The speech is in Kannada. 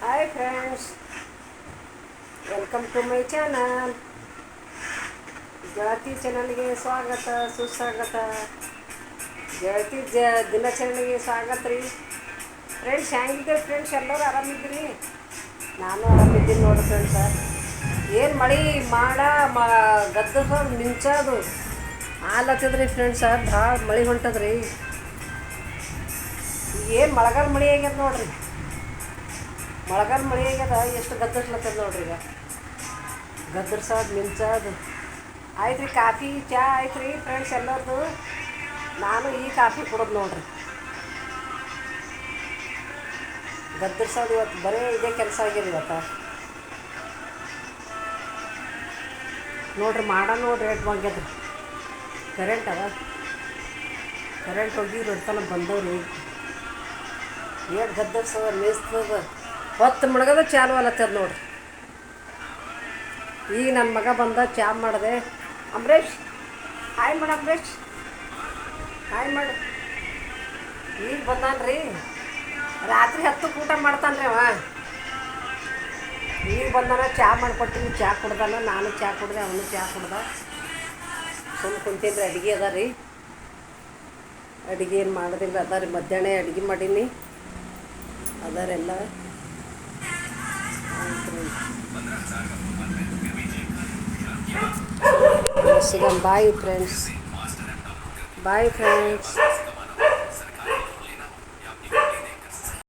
Hi friends, welcome to my channel. ಗೆಳತಿ ಚಾನಲ್ಗೆ ಸ್ವಾಗತ ಸುಸ್ವಾಗತ. ಗೆಳತಿ ದಿನಾಚರಣೆಗೆ ಸ್ವಾಗತ ರೀ ಫ್ರೆಂಡ್ಸ್. ಹೆಂಗಿದೆ ಫ್ರೆಂಡ್ಸ್? ಎಲ್ಲರೂ ಆರಾಮಿದ್ದೀರಿ? ನಾನು ಆರಾಮಿದ್ದೀನಿ ನೋಡಿ ಫ್ರೆಂಡ್ಸ. ಏನು ಮಳೆ ಮಾಡ ಗದ್ದಸ ಮಿಂಚೋದು ಆಲತ್ತದ್ರಿ ಫ್ರೆಂಡ್ಸ. ಭಾಳ ಮಳೆ ಹೊಂಟದ್ರಿ. ಏನು ಮಳೆಗಾಲ ಮಳೆ ಆಗ್ಯದ ನೋಡ್ರಿ. ಮಳೆಗಾಲ ಮಳೆ ಆಗ್ಯದ, ಎಷ್ಟು ಗದ್ದರ್ಸ್ಲತ್ತದ ನೋಡ್ರಿ. ಈಗ ಗದ್ದರ್ಸೋದು ಮಿಂಚೋದು ಆಯ್ತು ರೀ. ಕಾಫಿ ಚಹಾ ಆಯ್ತು ರೀ ಫ್ರೆಂಡ್ಸ್ ಎಲ್ಲರದು. ನಾನು ಈ ಕಾಫಿ ಕುಡೋದು ನೋಡ್ರಿ. ಗದ್ದರ್ಸೋದು ಇವತ್ತು ಬರೀ ಇದೇ ಕೆಲಸ ಆಗ್ಯದ ಇವತ್ತು ನೋಡ್ರಿ. ನೋಡ್ರಿ ರೇಟ್ ಬಂಗ್ಯದ್ರಿ. ಕರೆಂಟ್ ಅದ, ಕರೆಂಟ್ ಹೋಗಿ ರೊಡ್ತನ ಬಂದವ್ರಿ. ಏನು ಗದ್ದರ್ಸದ ಮೇಸ್ತದ, ಹೊತ್ತು ಮುಳುಗದ ಚಾಲು ಅಲತ್ತದ ನೋಡ್ರಿ. ಈಗ ನನ್ನ ಮಗ ಬಂದ, ಚಾ ಮಾಡಿದೆ. ಅಂಬರೀಷ್ ಹಾಯ್ ಮಾಡು. ಅಂಬರೀಷ್ ಹಾಯ್ ಮಾಡು. ಈಗ ಬಂದಾನ್ರಿ. ರಾತ್ರಿ 10ಕ್ಕೆ ಊಟ ಮಾಡ್ತಾನ್ರಿ ಅವ. ಈಗ ಬಂದಾನ, ಚಾ ಮಾಡಿಕೊಟ್ಟಿನಿ. ಚಾ ಕುಡ್ದಾನ, ನಾನು ಚಾ ಕುಡ್ದೆ, ಅವನು ಚಾ ಕುಡ್ದ. ಸುಮ್ಮನೆ ಕುಂತೀನಿ. ಅಡುಗೆ ಅದ ರೀ. ಅಡುಗೆ ಏನು ಮಾಡೋದಿಲ್ಲ, ಅದ ರೀ. ಮಧ್ಯಾಹ್ನ ಅಡುಗೆ ಮಾಡೀನಿ, ಅದರೆಲ್ಲ ಸಿಗಮ್. Bye friends, bye friends.